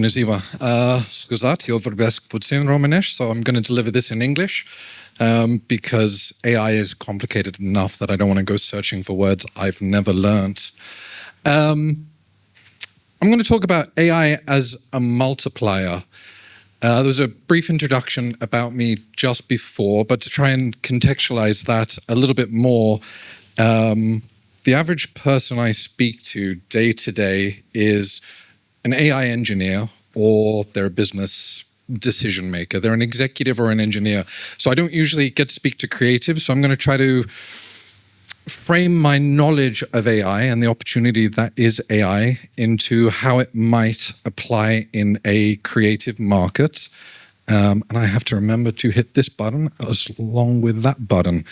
Bună ziua. Scuzați, eu vorbesc puțin românești, so I'm going to deliver this in English because AI is complicated enough that I don't want to go searching for words I've never learned. I'm going to talk about AI as a multiplier. There was a brief introduction about me just before, but to try and contextualize that a little bit more, the average person I speak to day to day is an AI engineer, or they're a business decision maker. They're an executive or an engineer. So I don't usually get to speak to creatives, so I'm going to try to frame my knowledge of AI and the opportunity that is AI into how it might apply in a creative market. And I have to remember to hit this button along with that button.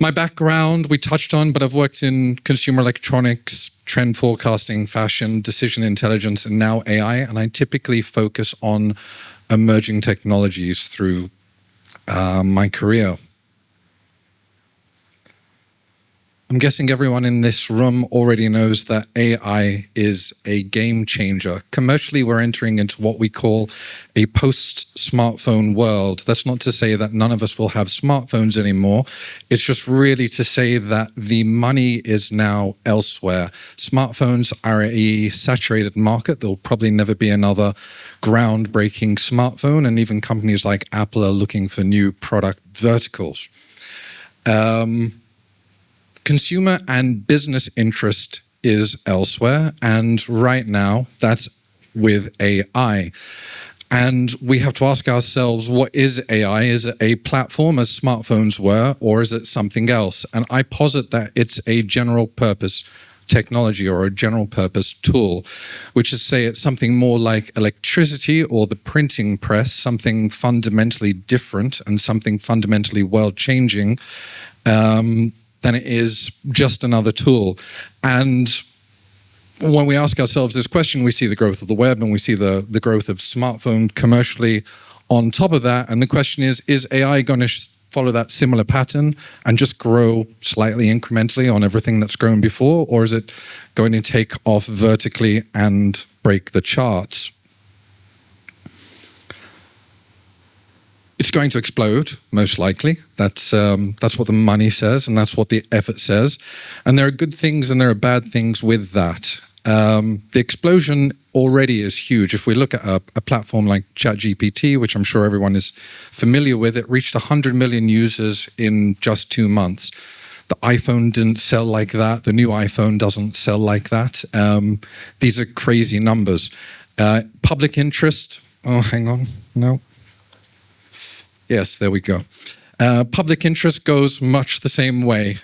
My background we touched on, but I've worked in consumer electronics, trend forecasting, fashion, decision intelligence, and now AI. And I typically focus on emerging technologies through my career. I'm guessing everyone in this room already knows that AI is a game changer. Commercially, we're entering into what we call a post-smartphone world. That's not to say that none of us will have smartphones anymore. It's just really to say that the money is now elsewhere. Smartphones are a saturated market. There'll probably never be another groundbreaking smartphone, and even companies like Apple are looking for new product verticals. Consumer and business interest is elsewhere, and right now that's with AI. And we have to ask ourselves, what is AI? Is it a platform as smartphones were, or is it something else? And I posit that it's a general purpose technology or a general purpose tool, which is to say it's something more like electricity or the printing press, something fundamentally different and something fundamentally world-changing, than it is just another tool. And when we ask ourselves this question, we see the growth of the web and we see the growth of smartphone commercially on top of that. And the question is AI going to follow that similar pattern and just grow slightly incrementally on everything that's grown before? Or is it going to take off vertically and break the charts? It's going to explode, most likely. That's what the money says, and that's what the effort says. And there are good things and there are bad things with that. The explosion already is huge. If we look at a platform like ChatGPT, which I'm sure everyone is familiar with, it reached 100 million users in just 2 months. The iPhone didn't sell like that. The new iPhone doesn't sell like that. These are crazy numbers. Public interest. Oh, hang on. No. Yes, there we go. Public interest goes much the same way.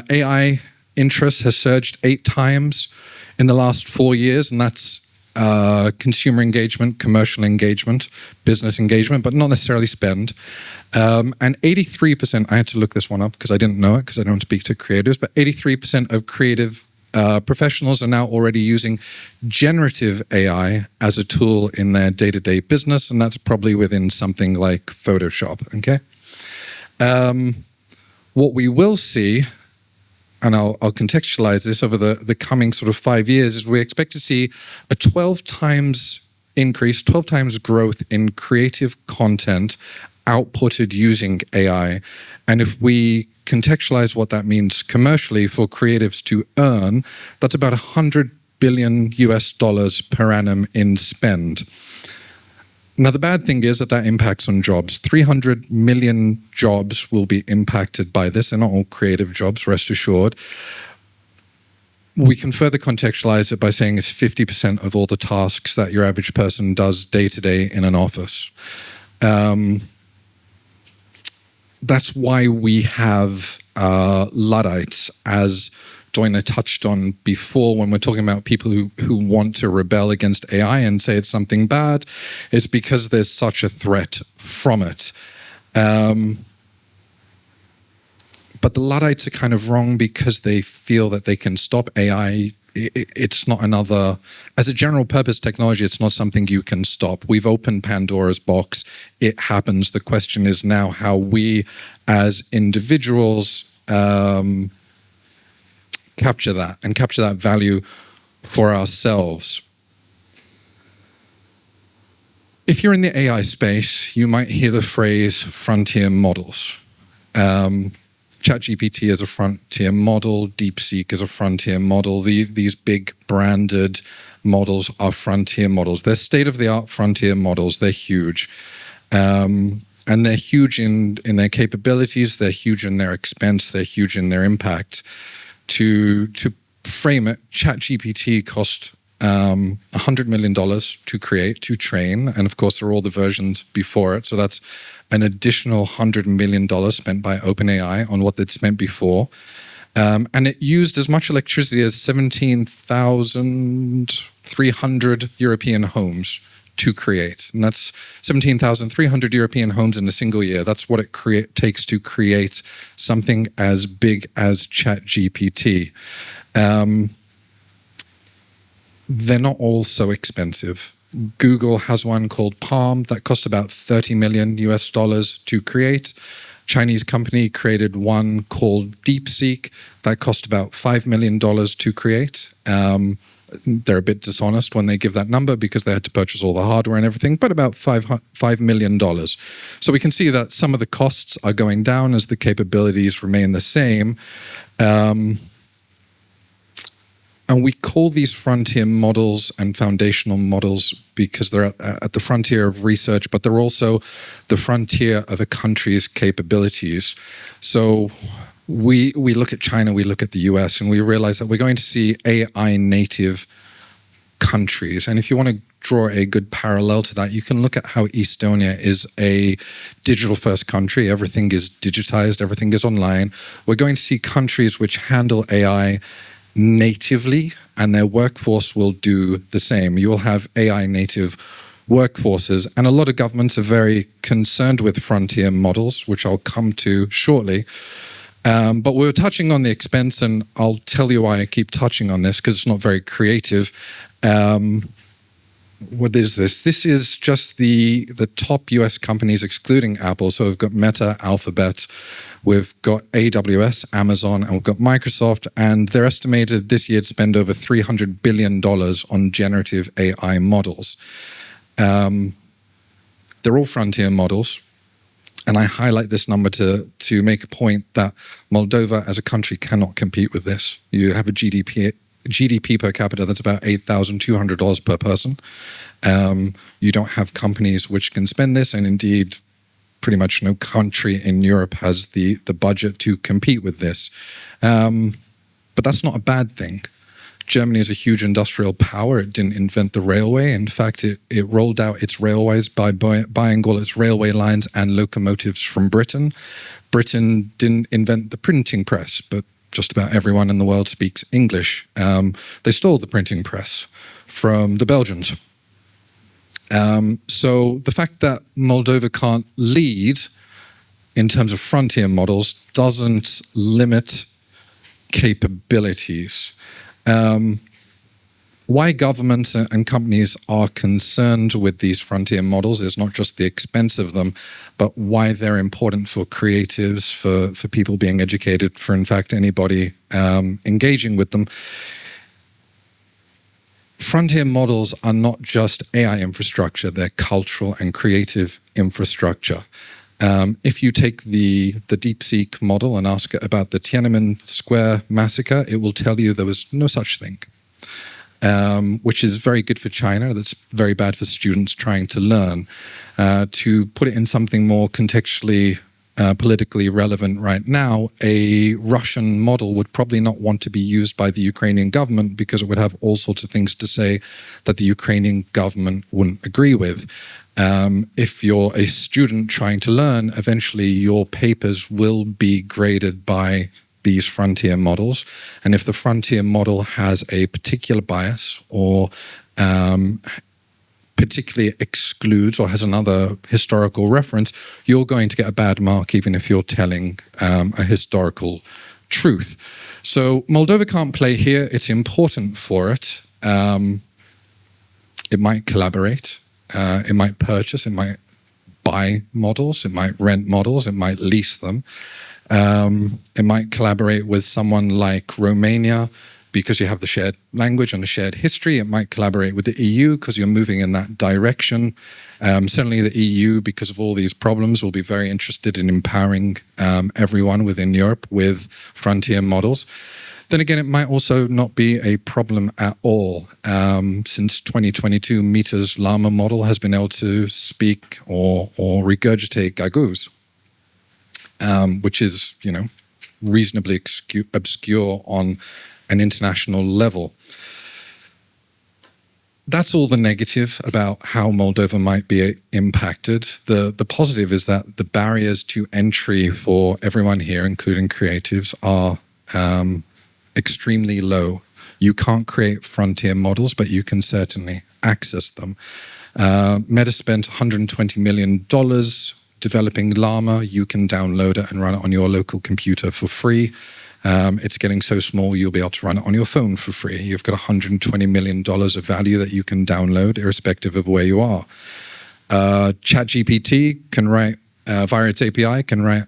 AI interest has surged 8 times in the last 4 years, and that's consumer engagement, commercial engagement, business engagement, but not necessarily spend. And 83%, I had to look this one up because I didn't know it because I don't speak to creators, but 83% of creative professionals are now already using generative AI as a tool in their day-to-day business, and that's probably within something like Photoshop, okay? What we will see, and I'll contextualize this over the coming sort of 5 years, is we expect to see a 12 times increase, 12 times growth in creative content outputted using AI. And if we contextualize what that means commercially for creatives to earn, that's about $100 billion per annum in spend. Now, the bad thing is that impacts on jobs. 300 million jobs will be impacted by this. They're not all creative jobs, rest assured. We can further contextualize it by saying it's 50% of all the tasks that your average person does day to day in an office. That's why we have Luddites, as Doina touched on before, when we're talking about people who want to rebel against AI and say it's something bad. It's because there's such a threat from it. But the Luddites are kind of wrong because they feel that they can stop AI. It's not another, as a general purpose technology, it's not something you can stop. We've opened Pandora's box. It happens. The question is now how we as individuals capture that and capture that value for ourselves. If you're in the AI space, you might hear the phrase frontier models. ChatGPT is a frontier model. DeepSeek is a frontier model. These big branded models are frontier models. They're state-of-the-art frontier models. They're huge. And they're huge in their capabilities. They're huge in their expense. They're huge in their impact. To frame it, ChatGPT cost $100 million to create, to train. And of course, there are all the versions before it. So that's an additional $100 million spent by OpenAI on what they'd spent before. And it used as much electricity as 17,300 European homes to create. And that's 17,300 European homes in a single year. That's what it takes to create something as big as ChatGPT. They're not all so expensive. Google has one called Palm that cost about $30 million to create. Chinese company created one called DeepSeek that cost about $5 million to create. They're a bit dishonest when they give that number because they had to purchase all the hardware and everything, but about $5 million. So we can see that some of the costs are going down as the capabilities remain the same. And we call these frontier models and foundational models because they're at the frontier of research, but they're also the frontier of a country's capabilities. So we look at China, we look at the US, and we realize that we're going to see AI native countries. And if you want to draw a good parallel to that, you can look at how Estonia is a digital first country. Everything is digitized, everything is online. We're going to see countries which handle AI natively, and their workforce will do the same. You will have AI native workforces, and a lot of governments are very concerned with frontier models, which I'll come to shortly. But we were touching on the expense, and I'll tell you why I keep touching on this, because it's not very creative. What is this? This is just the top US companies excluding Apple. So we've got Meta, Alphabet, we've got AWS, Amazon, and we've got Microsoft, and they're estimated this year to spend over $300 billion on generative AI models. They're all frontier models, and I highlight this number to make a point that Moldova as a country cannot compete with this. You have a GDP per capita that's about $8,200 per person. You don't have companies which can spend this, and indeed, pretty much no country in Europe has the budget to compete with this. But that's not a bad thing. Germany is a huge industrial power. It didn't invent the railway. In fact, it rolled out its railways by buying all its railway lines and locomotives from Britain. Britain didn't invent the printing press, but just about everyone in the world speaks English. They stole the printing press from the Belgians. So the fact that Moldova can't lead in terms of frontier models doesn't limit capabilities. Why governments and companies are concerned with these frontier models is not just the expense of them, but why they're important for creatives, for people being educated, for in fact anybody engaging with them. Frontier models are not just AI infrastructure, they're cultural and creative infrastructure. If you take the DeepSeek model and ask it about the Tiananmen Square massacre, it will tell you there was no such thing. Which is very good for China. That's very bad for students trying to learn. To put it in something more contextually, politically relevant right now, a Russian model would probably not want to be used by the Ukrainian government because it would have all sorts of things to say that the Ukrainian government wouldn't agree with. If you're a student trying to learn, eventually your papers will be graded by these frontier models, and if the frontier model has a particular bias or particularly excludes or has another historical reference, you're going to get a bad mark even if you're telling a historical truth. So Moldova can't play here. It's important for it. It might collaborate. It might purchase. It might buy models. It might rent models. It might lease them. It might collaborate with someone like Romania because you have the shared language and the shared history. It might collaborate with the EU because you're moving in that direction. Certainly the EU, because of all these problems, will be very interested in empowering everyone within Europe with frontier models. Then again, it might also not be a problem at all. Since 2022, Meta's Llama model has been able to speak or regurgitate Gagouze, which is, reasonably obscure on an international level. That's all the negative about how Moldova might be impacted. The positive is that the barriers to entry for everyone here, including creatives, are extremely low. You can't create frontier models, but you can certainly access them. Meta spent $120 million developing Llama. You can download it and run it on your local computer for free. It's getting so small you'll be able to run it on your phone for free. You've got $120 million of value that you can download irrespective of where you are. ChatGPT can write, via its API, can write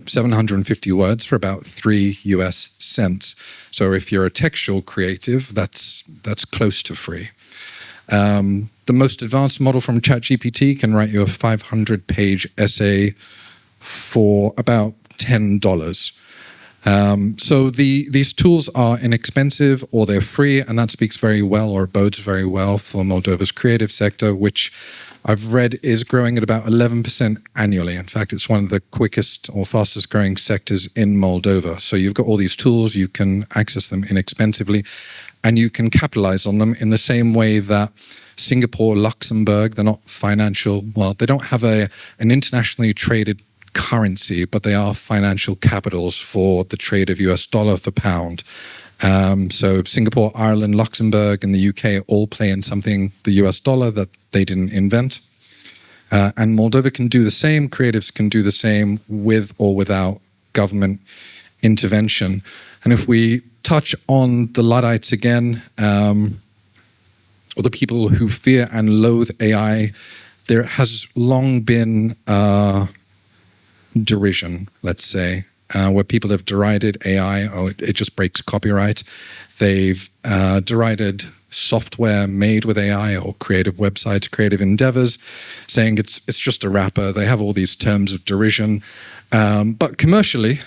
750 words for about 3 US cents. So if you're a textual creative, that's close to free. The most advanced model from ChatGPT can write you a 500-page essay for about $10. So these tools are inexpensive or they're free, and that speaks very well or bodes very well for Moldova's creative sector, which I've read is growing at about 11% annually. In fact, it's one of the quickest or fastest growing sectors in Moldova. So you've got all these tools, you can access them inexpensively, and you can capitalize on them in the same way that Singapore, Luxembourg, they're not financial, well, they don't have an internationally traded currency, but they are financial capitals for the trade of US dollar for pound. So Singapore, Ireland, Luxembourg, and the UK all play in something, the US dollar, that they didn't invent. And Moldova can do the same, creatives can do the same with or without government intervention. And if we touch on the Luddites again, or the people who fear and loathe AI, there has long been derision, let's say, where people have derided AI. Oh, it just breaks copyright. They've derided software made with AI or creative websites, creative endeavors, saying it's just a wrapper. They have all these terms of derision. But commercially,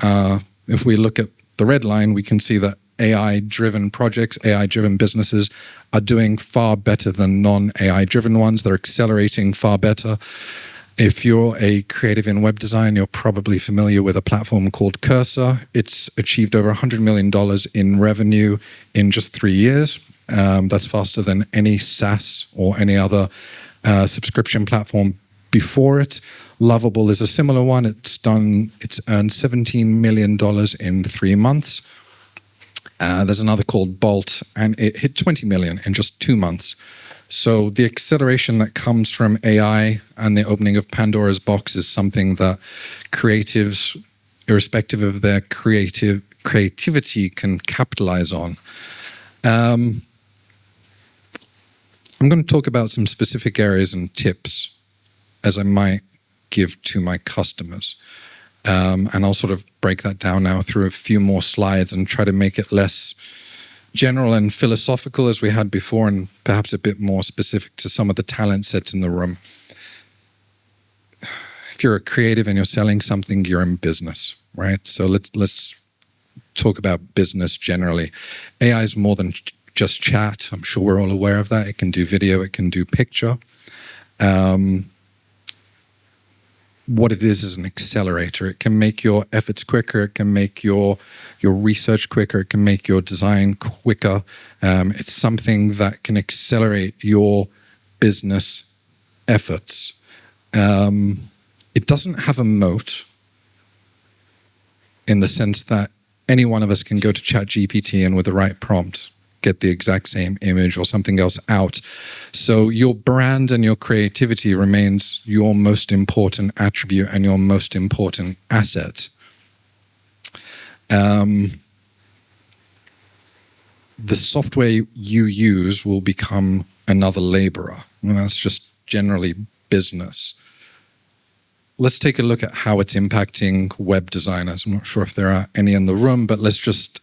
if we look at the red line, we can see that AI-driven projects, AI-driven businesses are doing far better than non-AI-driven ones. They're accelerating far better. If you're a creative in web design, you're probably familiar with a platform called Cursor. It's achieved over $100 million in revenue in just 3 years. That's faster than any SaaS or any other subscription platform before it. Lovable is a similar one. It's earned $17 million in 3 months. There's another called Bolt, and it hit 20 million in just 2 months. So the acceleration that comes from AI and the opening of Pandora's box is something that creatives, irrespective of their creativity, can capitalize on. I'm going to talk about some specific areas and tips as I might give to my customers. And I'll sort of break that down now through a few more slides and try to make it less general and philosophical as we had before, and perhaps a bit more specific to some of the talent sets in the room. If you're a creative and you're selling something, you're in business, right? So let's talk about business generally. AI is more than just chat. I'm sure we're all aware of that. It can do video, it can do picture. What it is an accelerator. It can make your efforts quicker. It can make your research quicker. It can make your design quicker. It's something that can accelerate your business efforts. It doesn't have a moat in the sense that any one of us can go to ChatGPT and with the right prompt get the exact same image or something else out. So your brand and your creativity remains your most important attribute and your most important asset. The software you use will become another laborer. And that's just generally business. Let's take a look at how it's impacting web designers. I'm not sure if there are any in the room, but let's just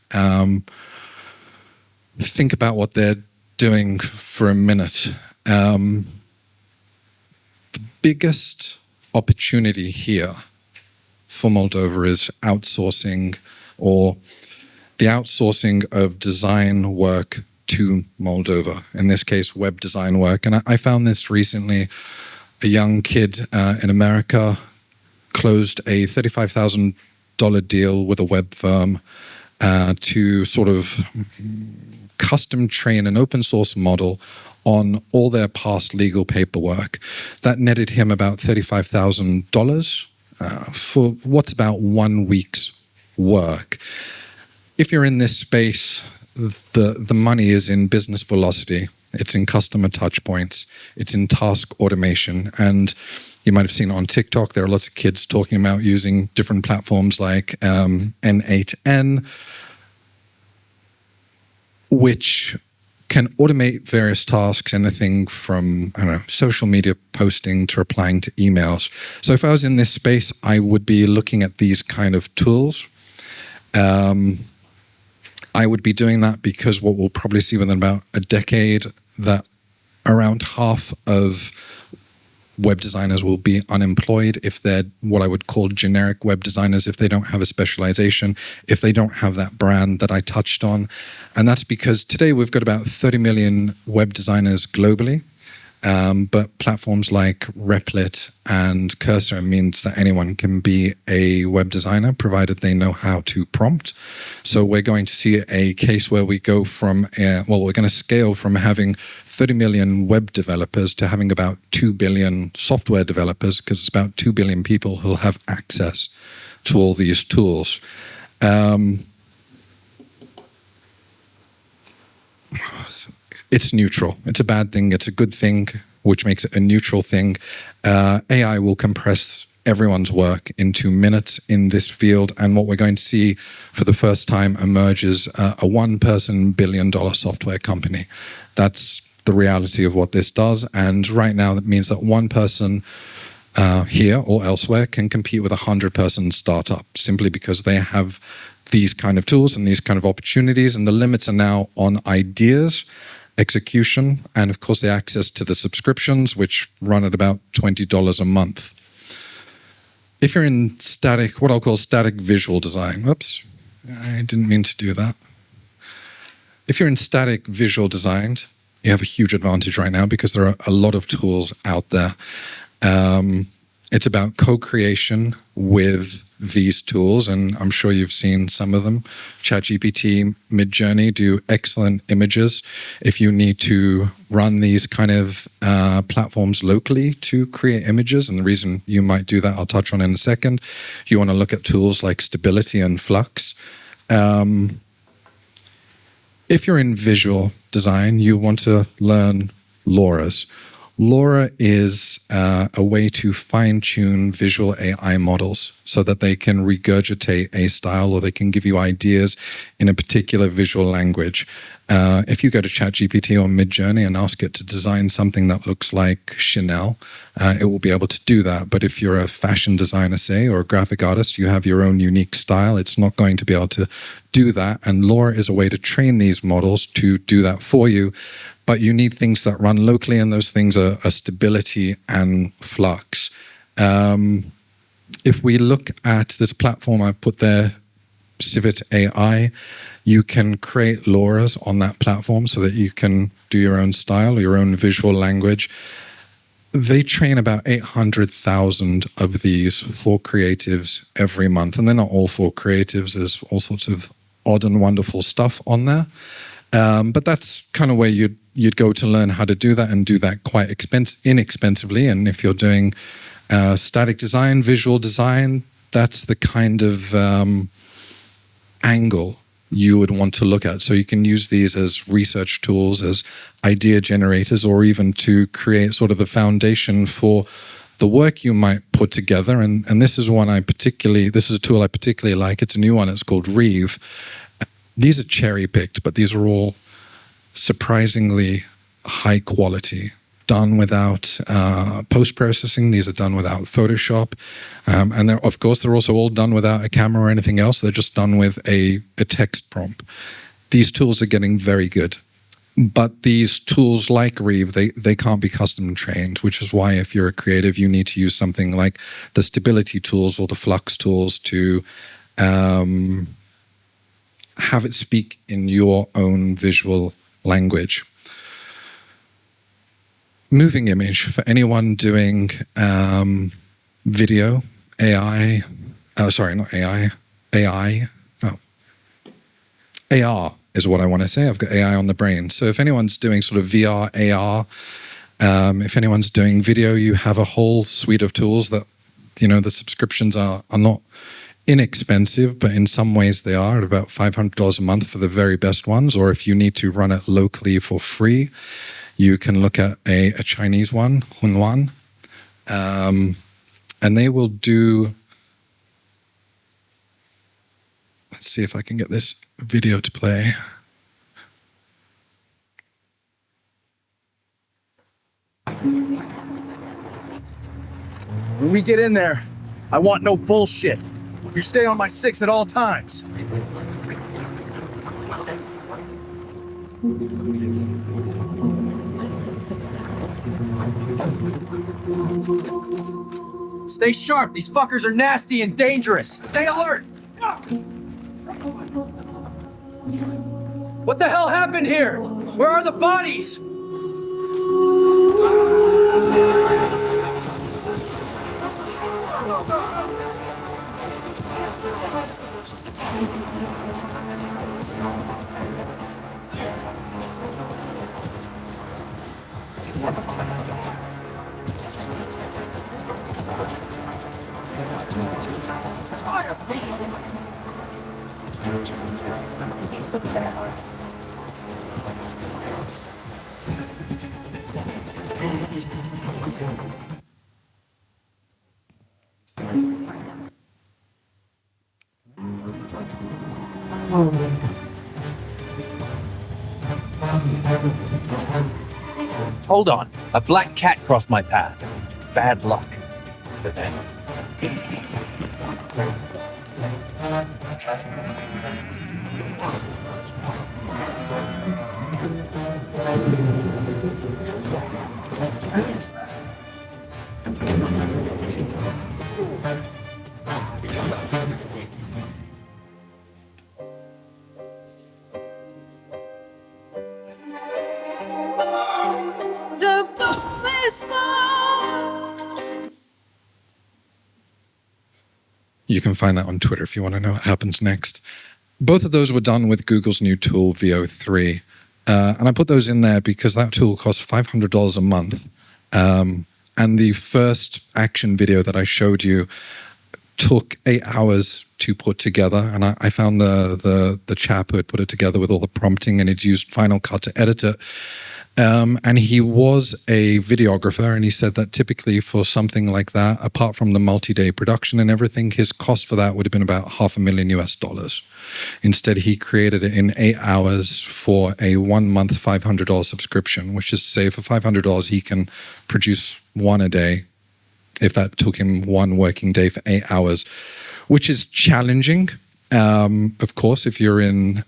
think about what they're doing for a minute. The biggest opportunity here for Moldova is outsourcing, or the outsourcing of design work to Moldova, in this case, web design work. And I found this recently. A young kid in America closed a $35,000 deal with a web firm to sort of custom train an open source model on all their past legal paperwork. That netted him about $35,000 for what's about 1 week's work. If you're in this space, the money is in business velocity. It's in customer touch points. It's in task automation. And you might have seen on TikTok, there are lots of kids talking about using different platforms like N8N, which can automate various tasks, anything from, I don't know, social media posting to replying to emails. So if I was in this space, I would be looking at these kind of tools. I would be doing that because what we'll probably see within about a decade, that around half of web designers will be unemployed if they're what I would call generic web designers, if they don't have a specialization, if they don't have that brand that I touched on. And that's because today we've got about 30 million web designers globally. But platforms like Replit and Cursor means that anyone can be a web designer, provided they know how to prompt. So we're going to see a case where we go from, we're going to scale from having 30 million web developers to having about 2 billion software developers, because it's about 2 billion people who'll have access to all these tools. It's neutral. It's a bad thing. It's a good thing, which makes it a neutral thing. AI will compress everyone's work into minutes in this field. And what we're going to see for the first time emerge is a one-person billion-dollar software company. That's the reality of what this does. And right now, that means that one person here or elsewhere can compete with a 100-person startup simply because they have these kind of tools and these kind of opportunities. And the limits are now on ideas, execution, and of course the access to the subscriptions, which run at about $20 a month. If you're in static, what I'll call static visual design, whoops, I didn't mean to do that. If you're in static visual design, you have a huge advantage right now because there are a lot of tools out there. It's about co-creation with these tools, and I'm sure you've seen some of them. ChatGPT, Midjourney do excellent images. If you need to run these kind of platforms locally to create images, and the reason you might do that I'll touch on in a second, you want to look at tools like Stability and Flux. If you're in visual design, you want to learn LoRa's. LoRa is a way to fine-tune visual AI models so that they can regurgitate a style, or they can give you ideas in a particular visual language. If you go to ChatGPT or Midjourney and ask it to design something that looks like Chanel, it will be able to do that. But if you're a fashion designer, say, or a graphic artist, you have your own unique style, it's not going to be able to do that. And LoRa is a way to train these models to do that for you. But you need things that run locally, and those things are Stability and Flux. If we look at this platform I've put there, Civit AI, you can create LoRa's on that platform so that you can do your own style, your own visual language. They train about 800,000 of these for creatives every month. And they're not all for creatives. There's all sorts of odd and wonderful stuff on there. But that's kind of where you'd go to learn how to do that, and do that quite inexpensively. And if you're doing static design, visual design, that's the kind of angle you would want to look at. So you can use these as research tools, as idea generators, or even to create sort of the foundation for the work you might put together. And this is one this is a tool I particularly like. It's a new one. It's called Reeve. These are cherry-picked, but these are all surprisingly high quality. done without post-processing. These are done without Photoshop. And of course, they're also all done without a camera or anything else. They're just done with a text prompt. These tools are getting very good. But these tools like Reeve, they can't be custom trained, which is why if you're a creative, you need to use something like the stability tools or the flux tools to have it speak in your own visual language. Moving image, for anyone doing video, AI, sorry, not AI, AR is what I want to say. I've got AI on the brain. So if anyone's doing sort of VR, AR, if anyone's doing video, you have a whole suite of tools that, you know, the subscriptions are not inexpensive, but in some ways they are at about $500 a month for the very best ones. Or if you need to run it locally for free, you can look at a Chinese one, Hunyuan, and they will do. Let's see if I can get this video to play. When we get in there, I want no bullshit. You stay on my 6 at all times. Stay sharp. These fuckers are nasty and dangerous. Stay alert. What the hell happened here? Where are the bodies? Hold on. A black cat crossed my path. Bad luck for them. The ball is gone. You can find that on Twitter if you want to know what happens next. Both of those were done with Google's new tool, VO3. And I put those in there because that tool costs $500 a month. And the first action video that I showed you took 8 hours to put together. And I found the chap who had put it together with all the prompting, and he'd used Final Cut to edit it. And he was a videographer, and he said that typically for something like that, apart from the multi-day production and everything, his cost for that would have been about $500,000 US. Instead, he created it in 8 hours for a 1 month $500 subscription, which is, say, for $500, he can produce one a day, if that took him 1 working day for 8 hours, which is challenging. Of course, if you're in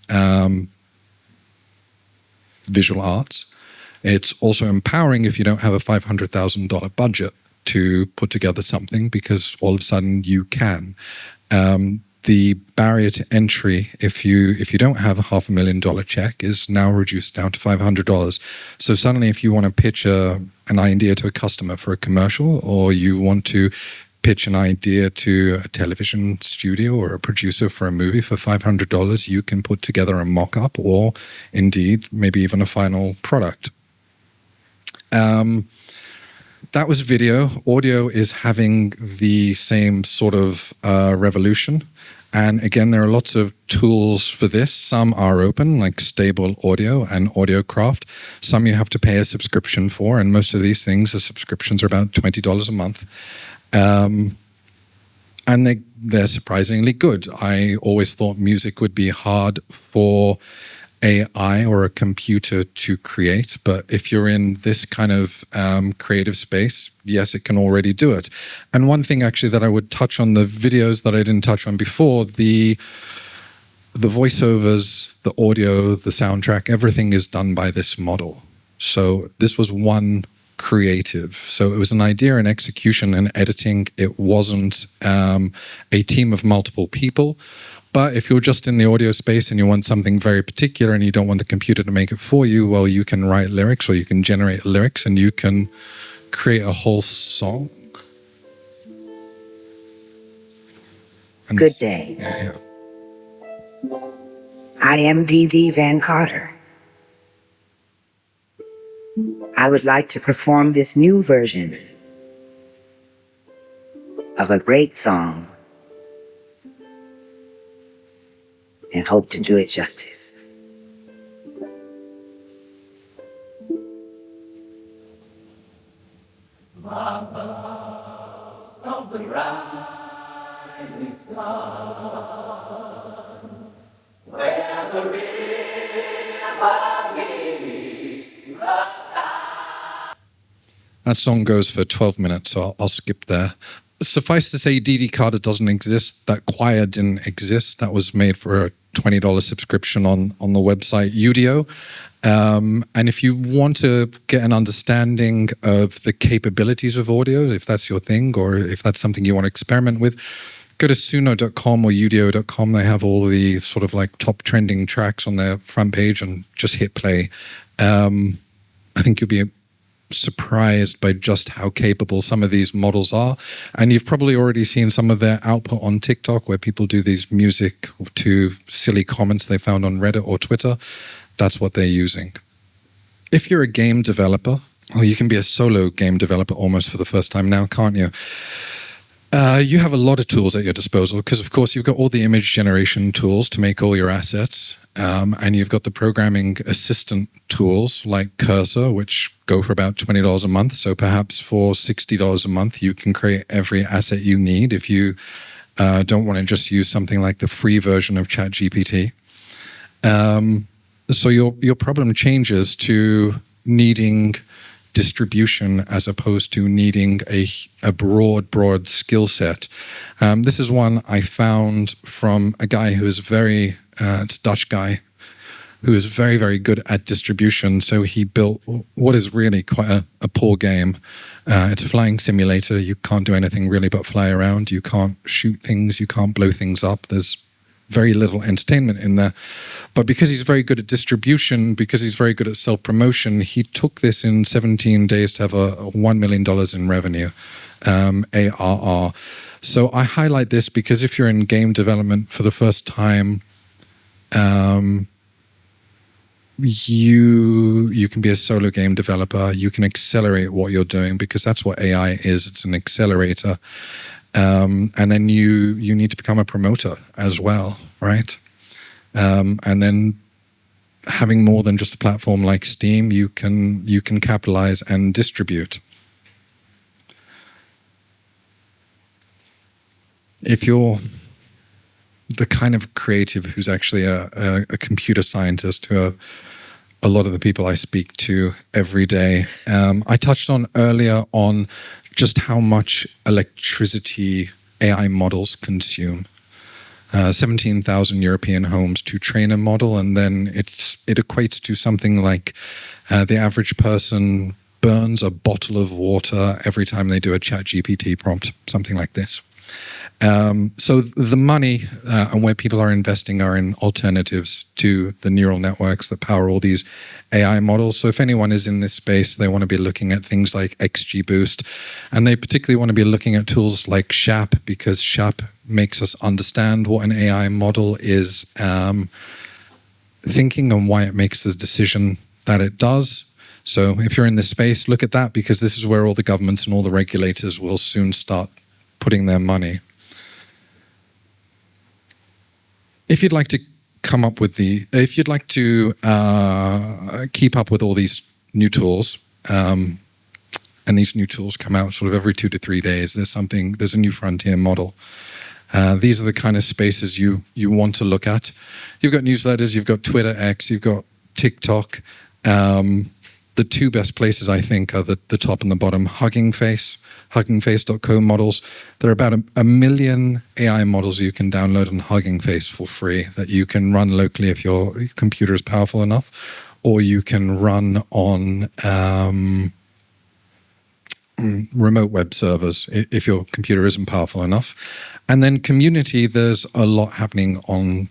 visual arts. It's also empowering if you don't have a $500,000 budget to put together something, because all of a sudden you can. The barrier to entry, if you don't have a $500,000 check, is now reduced down to $500. So suddenly, if you want to pitch an idea to a customer for a commercial, or you want to pitch an idea to a television studio or a producer for a movie for $500, you can put together a mock-up, or indeed maybe even a final product. That was video. Audio is having the same sort of revolution. And again, there are lots of tools for this. Some are open, like Stable Audio and AudioCraft. Some you have to pay a subscription for, and most of these things, the subscriptions are about $20 a month. And they're surprisingly good. I always thought music would be hard for AI or a computer to create, but if you're in this kind of creative space, yes, it can already do it. And one thing actually that I would touch on, the videos that I didn't touch on before, the voiceovers, the audio, the soundtrack, everything is done by this model. So this was one creative. So it was an idea and execution and editing. It wasn't a team of multiple people. But if you're just in the audio space and you want something very particular and you don't want the computer to make it for you, well, you can write lyrics or you can generate lyrics and you can create a whole song. And Good day. Yeah. I am D.D. Van Carter. I would like to perform this new version of a great song and hope to do it justice. Of the rising sun, where the river meets the sky. That song goes for 12 minutes, so I'll skip there. Suffice to say, D.D. Carter doesn't exist. That choir didn't exist. That was made for a $20 subscription on the website Udio. And if you want to get an understanding of the capabilities of audio, if that's your thing, or if that's something you want to experiment with, go to suno.com or udio.com. They have all the sort of like top trending tracks on their front page and just hit play. I think you'll be surprised by just how capable some of these models are. And you've probably already seen some of their output on TikTok where people do these music to silly comments they found on Reddit or Twitter. That's what they're using. If you're a game developer, well, you can be a solo game developer almost for the first time now, can't you? You have a lot of tools at your disposal because, of course, you've got all the image generation tools to make all your assets. And you've got the programming assistant tools like Cursor, which go for about $20 a month. So perhaps for $60 a month, you can create every asset you need if you don't want to just use something like the free version of ChatGPT. So your problem changes to needing distribution as opposed to needing a broad skill set. This is one I found from a guy who is it's a Dutch guy, who is very, very good at distribution. So he built what is really quite a poor game. It's a flying simulator. You can't do anything really but fly around. You can't shoot things. You can't blow things up. There's very little entertainment in there. But because he's very good at distribution, because he's very good at self-promotion, he took this in 17 days to have a $1 million in revenue, ARR. So I highlight this because if you're in game development for the first time, you can be a solo game developer. You can accelerate what you're doing because that's what AI is. It's an accelerator. And then you need to become a promoter as well, right? And then having more than just a platform like Steam, you can capitalize and distribute. If you're the kind of creative who's actually a computer scientist, who a lot of the people I speak to every day, I touched on earlier on just how much electricity AI models consume. 17,000 European homes to train a model, and then it equates to something like the average person burns a bottle of water every time they do a ChatGPT prompt, something like this. So the money and where people are investing are in alternatives to the neural networks that power all these AI models. So if anyone is in this space, they want to be looking at things like XGBoost, and they particularly want to be looking at tools like SHAP, because SHAP makes us understand what an AI model is thinking and why it makes the decision that it does. So if you're in this space, look at that, because this is where all the governments and all the regulators will soon start putting their money. If you'd like to keep up with all these new tools, and these new tools come out sort of every 2 to 3 days, there's a new frontier model. These are the kind of spaces you want to look at. You've got newsletters, you've got Twitter X, you've got TikTok. The two best places, I think, are the top and the bottom. Hugging Face.co models. There are about a million AI models you can download on Hugging Face for free that you can run locally if your computer is powerful enough, or you can run on remote web servers if your computer isn't powerful enough. And then community, there's a lot happening on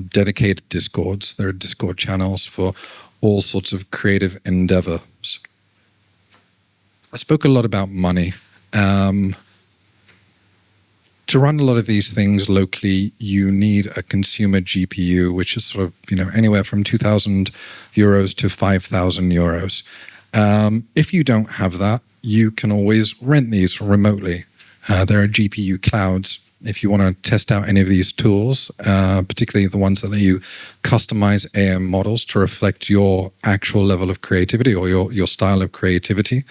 dedicated Discords. There are Discord channels for all sorts of creative endeavors. I spoke a lot about money. To run a lot of these things locally, you need a consumer GPU, which is sort of, anywhere from 2,000 euros to 5,000 euros. If you don't have that, you can always rent these remotely. There are GPU clouds. If you want to test out any of these tools, particularly the ones that let you customize AM models to reflect your actual level of creativity or your style of creativity.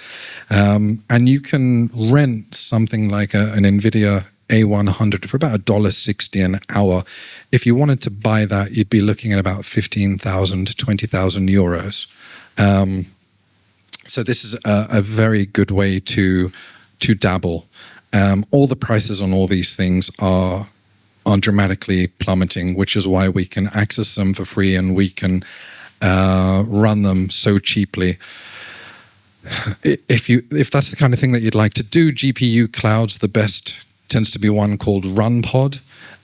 And you can rent something like an NVIDIA A100 for about $1.60 an hour. If you wanted to buy that, you'd be looking at about 15,000 to 20,000 euros. So this is a very good way to dabble. All the prices on all these things are dramatically plummeting, which is why we can access them for free and we can run them so cheaply. If that's the kind of thing that you'd like to do, GPU clouds, the best tends to be one called RunPod.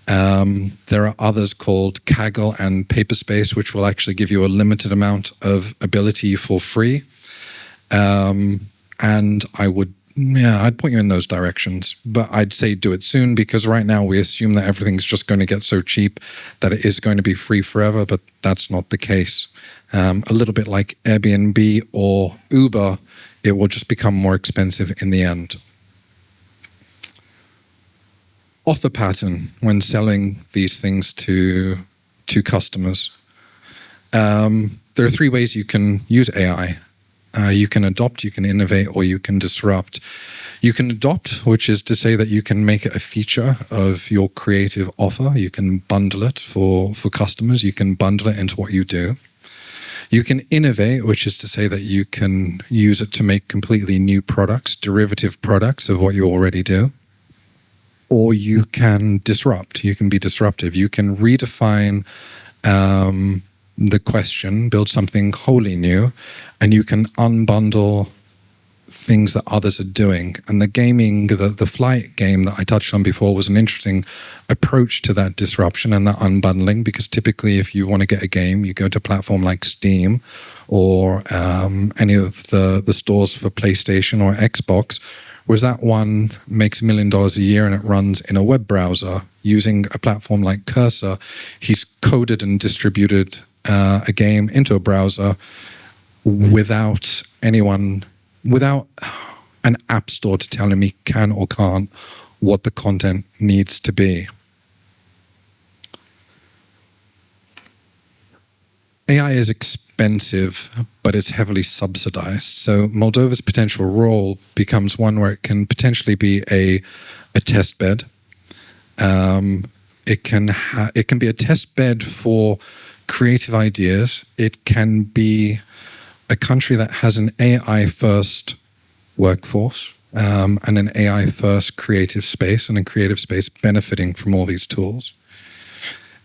There are others called Kaggle and Paperspace, which will actually give you a limited amount of ability for free. And I'd point you in those directions, but I'd say do it soon, because right now we assume that everything's just going to get so cheap that it is going to be free forever, but that's not the case. A little bit like Airbnb or Uber, it will just become more expensive in the end. Offer pattern when selling these things to customers. There are three ways you can use AI. You can adopt, you can innovate, or you can disrupt. You can adopt, which is to say that you can make it a feature of your creative offer. You can bundle it for customers. You can bundle it into what you do. You can innovate, which is to say that you can use it to make completely new products, derivative products of what you already do. Or you can disrupt. You can be disruptive. You can redefine the question, build something wholly new, and you can unbundle things that others are doing. And the gaming, the flight game that I touched on before was an interesting approach to that disruption and that unbundling, because typically if you want to get a game, you go to a platform like Steam or any of the stores for PlayStation or Xbox, whereas that one makes $1 million a year and it runs in a web browser. Using a platform like Cursor, he's coded and distributed a game into a browser without an app store to tell him he can or can't what the content needs to be. AI is expensive, but it's heavily subsidized. So Moldova's potential role becomes one where it can potentially be a test bed. It can be a test bed for creative ideas. It can be a country that has an AI-first workforce and an AI-first creative space, and a creative space benefiting from all these tools.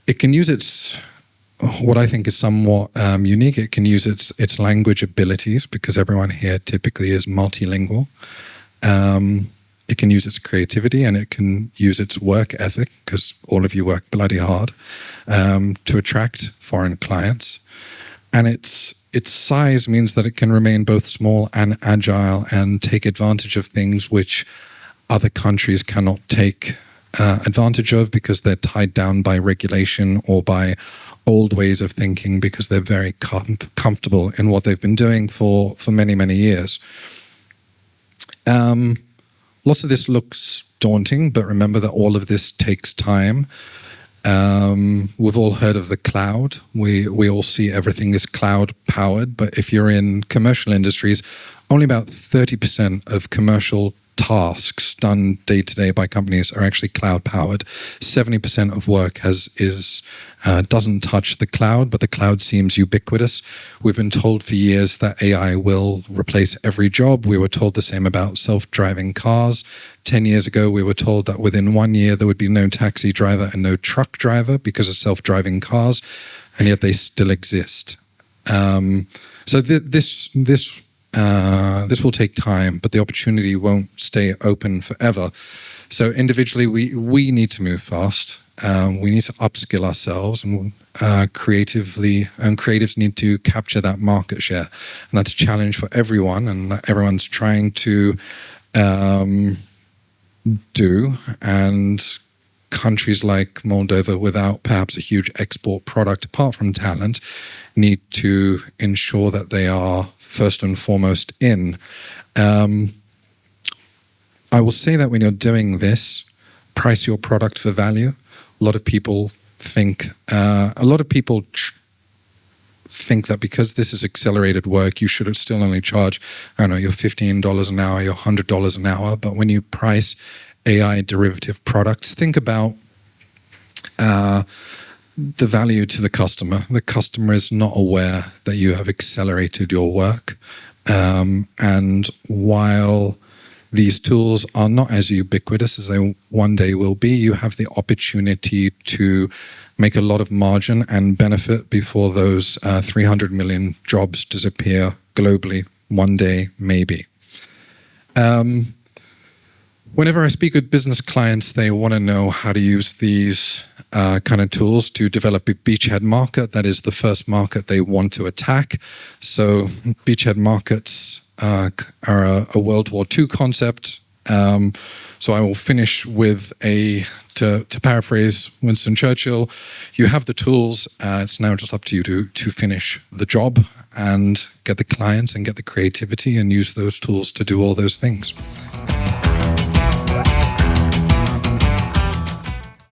It can use what I think is somewhat unique. It can use its language abilities, because everyone here typically is multilingual. It can use its creativity, and it can use its work ethic, because all of you work bloody hard, to attract foreign clients. And its size means that it can remain both small and agile and take advantage of things which other countries cannot take advantage of, because they're tied down by regulation or by old ways of thinking, because they're very comfortable in what they've been doing for many, many years. Lots of this looks daunting, but remember that all of this takes time. We've all heard of the cloud. We all see everything is cloud powered, but if you're in commercial industries, only about 30% of commercial tasks done day to day by companies are actually cloud powered. 70% of work doesn't touch the cloud, but the cloud seems ubiquitous. We've been told for years that AI will replace every job. We were told the same about self-driving cars. 10 years ago, we were told that within 1 year there would be no taxi driver and no truck driver because of self-driving cars, and yet they still exist. So this will take time, but the opportunity won't stay open forever. So individually, we need to move fast. We need to upskill ourselves, and creatives need to capture that market share. And that's a challenge for everyone, and everyone's trying to do. And countries like Moldova, without perhaps a huge export product apart from talent, need to ensure that they are first and foremost in. I will say that when you're doing this, price your product for value. A lot of people think that because this is accelerated work, you should still only charge, I don't know, your $15 an hour, your $100 an hour. But when you price AI derivative products, think about the value to the customer. The customer is not aware that you have accelerated your work. And while these tools are not as ubiquitous as they one day will be, you have the opportunity to make a lot of margin and benefit before those 300 million jobs disappear globally one day, maybe. Whenever I speak with business clients, they want to know how to use these kind of tools to develop a beachhead market. That is the first market they want to attack. So beachhead markets are a World War II concept. So I will finish with to paraphrase Winston Churchill, you have the tools, it's now just up to you to finish the job and get the clients and get the creativity and use those tools to do all those things.